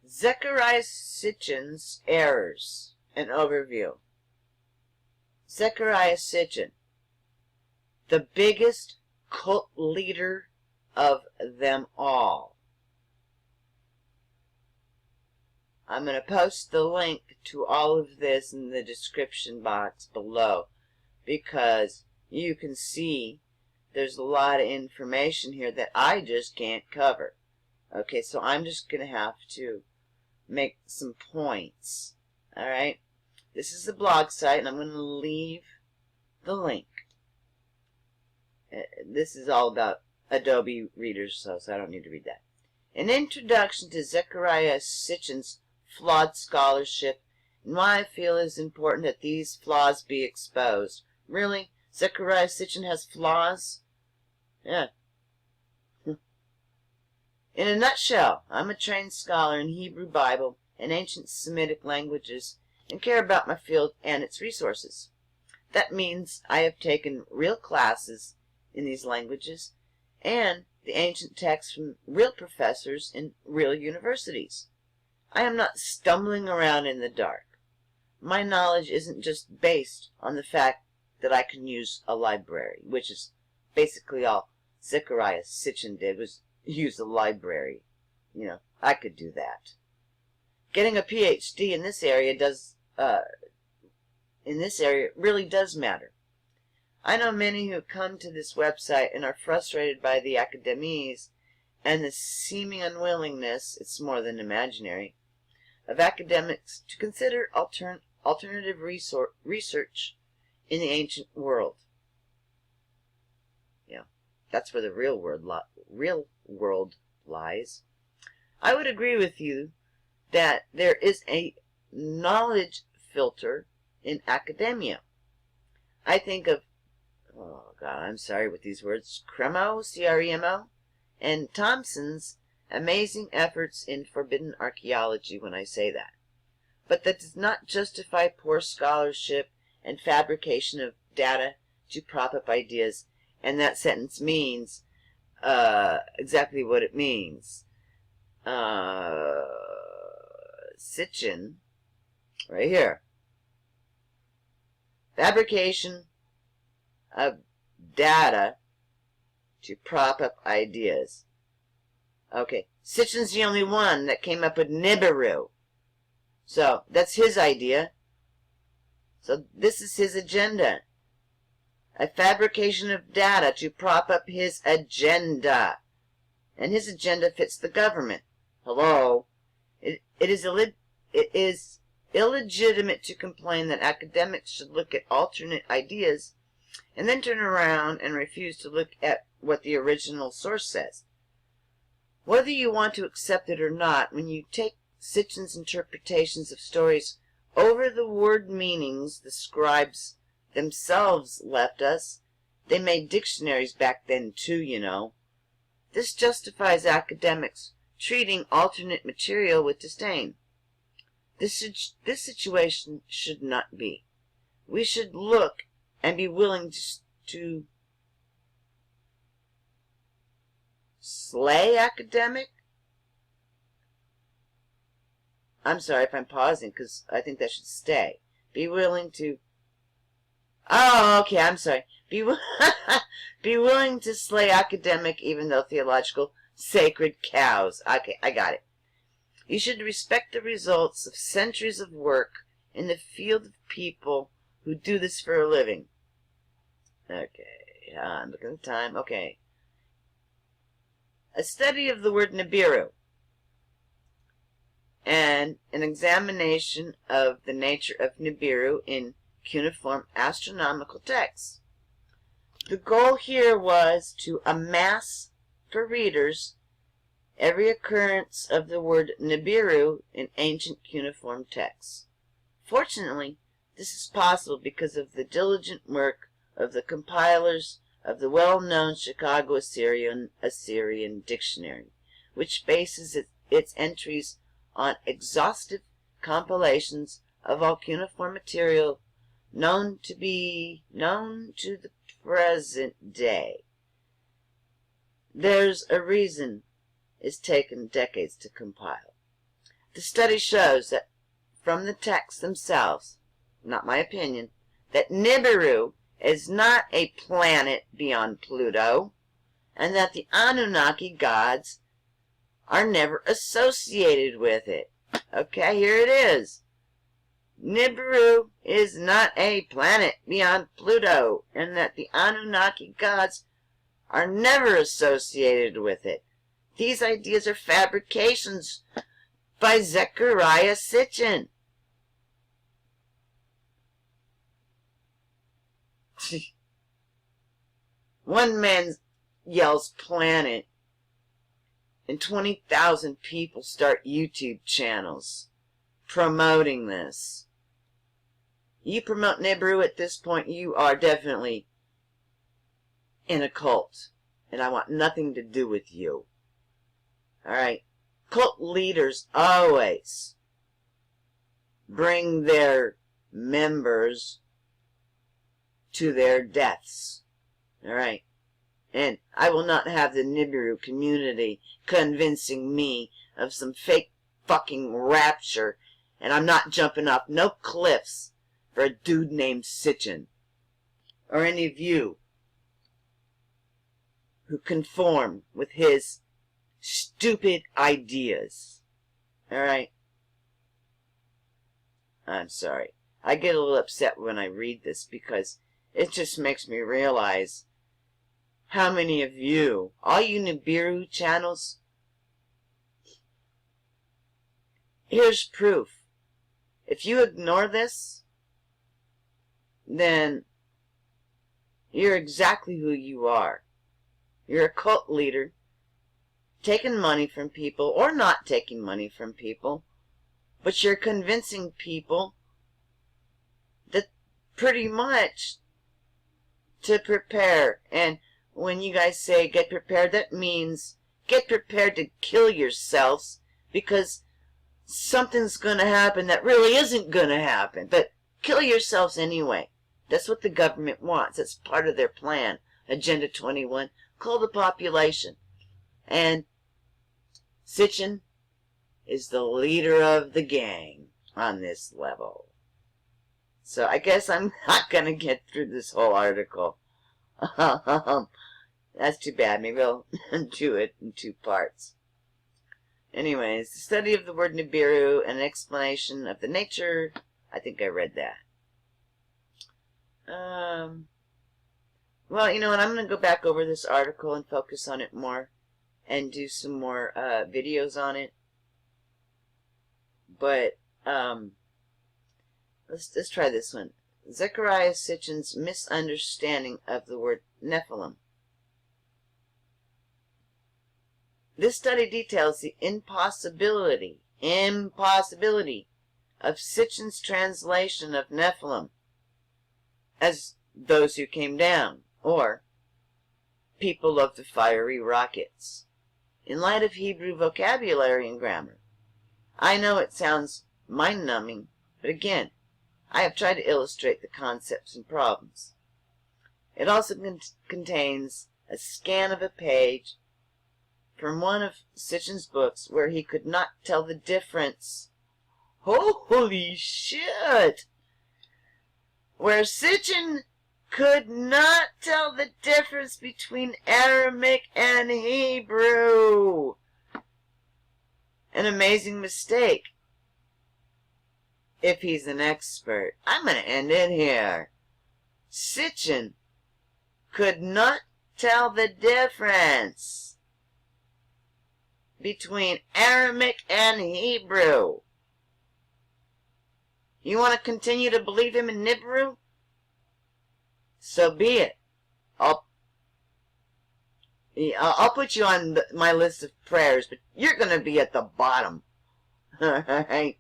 Zecharia Sitchen's errors. An overview. Zecharia Sitchen, the biggest cult leader of them all. I'm going to post the link to all of this in the description box below because you can see there's a lot of information here that I just can't cover. Okay, so I'm just going to have to make some points. Alright, this is the blog site and I'm going to leave the link. This is all about Adobe Reader, so I don't need to read that. An introduction to Zecharia Sitchen's flawed scholarship and why I feel it is important that these flaws be exposed. Really? Zecharia Sitchen has flaws? Yeah. In a nutshell, I'm a trained scholar in Hebrew Bible and ancient Semitic languages and care about my field and its resources. That means I have taken real classes in these languages and the ancient texts from real professors in real universities. I am not stumbling around in the dark. My knowledge isn't just based on the fact that I can use a library, which is basically all Zecharia Sitchen did was use a library. You know, I could do that. Getting a PhD in this area really does matter. I know many who come to this website and are frustrated by the academies and the seeming unwillingness, it's more than imaginary, of academics to consider alternative research in the ancient world. Yeah, that's where the real world lies. I would agree with you that there is a knowledge filter in academia. I think of, oh God, I'm sorry with these words, Cremo, C-R-E-M-O, and Thompson's amazing efforts in forbidden archaeology when I say that. But that does not justify poor scholarship and fabrication of data to prop up ideas, and that sentence means exactly what it means. Sitchen, right here. Fabrication of data to prop up ideas. Okay, Sitchen's the only one that came up with Nibiru. So, that's his idea. So, this is his agenda. A fabrication of data to prop up his agenda. And his agenda fits the government. Hello? It is illegitimate to complain that academics should look at alternate ideas and then turn around and refuse to look at what the original source says. Whether you want to accept it or not, when you take Sitchen's interpretations of stories over the word meanings the scribes themselves left us, they made dictionaries back then too, you know. This justifies academics treating alternate material with disdain. This situation should not be. We should look and be willing to slay academic. I'm sorry if I'm pausing because I think that should stay. Be willing to... Oh, okay, I'm sorry. Be willing to slay academic even though theological sacred cows. Okay, I got it. You should respect the results of centuries of work in the field of people who do this for a living. Okay, I'm looking at the time. Okay. A study of the word Nibiru and an examination of the nature of Nibiru in cuneiform astronomical texts. The goal here was to amass for readers every occurrence of the word Nibiru in ancient cuneiform texts. Fortunately, this is possible because of the diligent work of the compilers of the well-known Chicago Assyrian Dictionary, which bases its entries on exhaustive compilations of all cuneiform material known to the present day. There's a reason it's taken decades to compile. The study shows that from the texts themselves, not my opinion, that Nibiru is not a planet beyond Pluto, and that the Anunnaki gods are never associated with it. Okay, here it is. Nibiru is not a planet beyond Pluto, and that the Anunnaki gods are never associated with it. These ideas are fabrications by Zecharia Sitchen. One man yells planet, and 20,000 people start YouTube channels promoting this. You promote Nibiru at this point, you are definitely in a cult, and I want nothing to do with you. Alright? Cult leaders always bring their members to their deaths. Alright? And I will not have the Nibiru community convincing me of some fake fucking rapture, and I'm not jumping off no cliffs for a dude named Sitchen. Or any of you who conform with his stupid ideas. Alright? I'm sorry. I get a little upset when I read this because it just makes me realize how many of you, all you Nibiru channels, here's proof. If you ignore this, then you're exactly who you are. You're a cult leader, taking money from people, or not taking money from people, but you're convincing people that pretty much to prepare. And when you guys say get prepared, that means get prepared to kill yourselves because something's going to happen that really isn't going to happen. But kill yourselves anyway. That's what the government wants. That's part of their plan. Agenda 21. Cull the population. And Sitchen is the leader of the gang on this level. So I guess I'm not going to get through this whole article. That's too bad. Maybe I'll do it in 2 parts. Anyways, the study of the word Nibiru and an explanation of the nature. I think I read that. Well, you know what? I'm going to go back over this article and focus on it more and do some more videos on it. But let's try this one. Zecharia Sitchen's misunderstanding of the word Nephilim. This study details the impossibility of Sitchen's translation of Nephilim as those who came down, or people of the fiery rockets, in light of Hebrew vocabulary and grammar. I know it sounds mind-numbing, but again, I have tried to illustrate the concepts and problems. It also contains a scan of a page from one of Sitchen's books where he could not tell the difference. Holy shit! Where Sitchen could not tell the difference between Aramaic and Hebrew. An amazing mistake. If he's an expert. I'm going to end it here. Sitchen could not tell the difference between Aramaic and Hebrew. You want to continue to believe him in Nibiru? So be it. I'll put you on my list of prayers, but you're going to be at the bottom. Alright?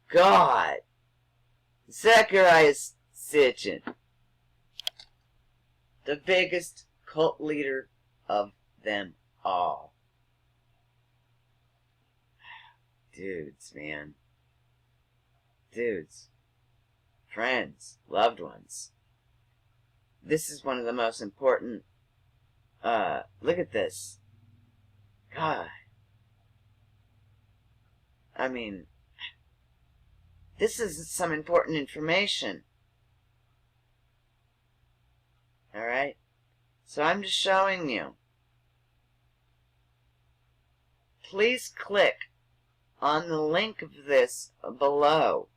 God. Zecharia Sitchen. The biggest cult leader of them all. Dudes, man. Dudes. Friends. Loved ones. This is one of the most important. Look at this. God. I mean, this is some important information. Alright? So I'm just showing you. Please click on the link of this below.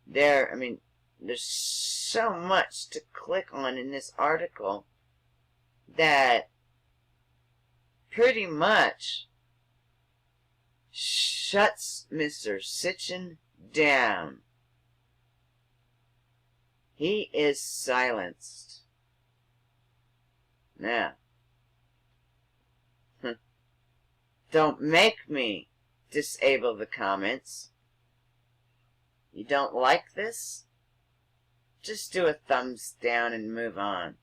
There, I mean, there's so much to click on in this article that pretty much shuts Mr. Sitchen down. He is silenced. Now, don't make me disable the comments. You don't like this? Just do a thumbs down and move on.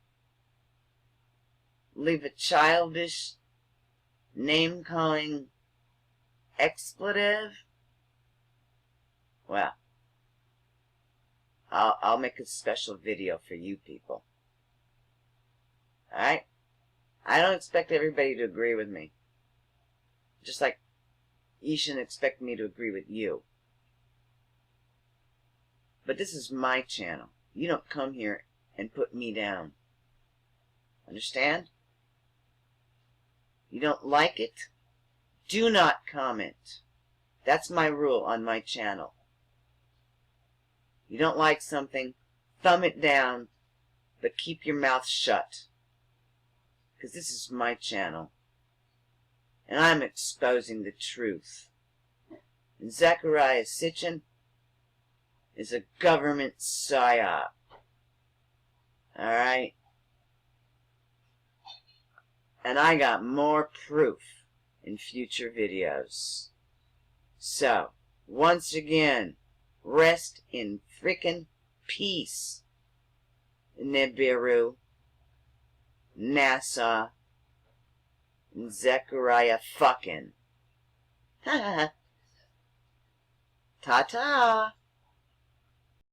Leave a childish, name-calling expletive? Well, I'll make a special video for you people. Alright? I don't expect everybody to agree with me. Just like you shouldn't expect me to agree with you. But this is my channel. You don't come here and put me down. Understand? You don't like it? Do not comment. That's my rule on my channel. You don't like something, thumb it down, but keep your mouth shut. Because this is my channel. And I'm exposing the truth. And Zecharia Sitchen is a government psyop. Alright? And I got more proof in future videos. So, once again, rest in frickin' peace, Nibiru, NASA, and Zecharia fucking. Ta-ta!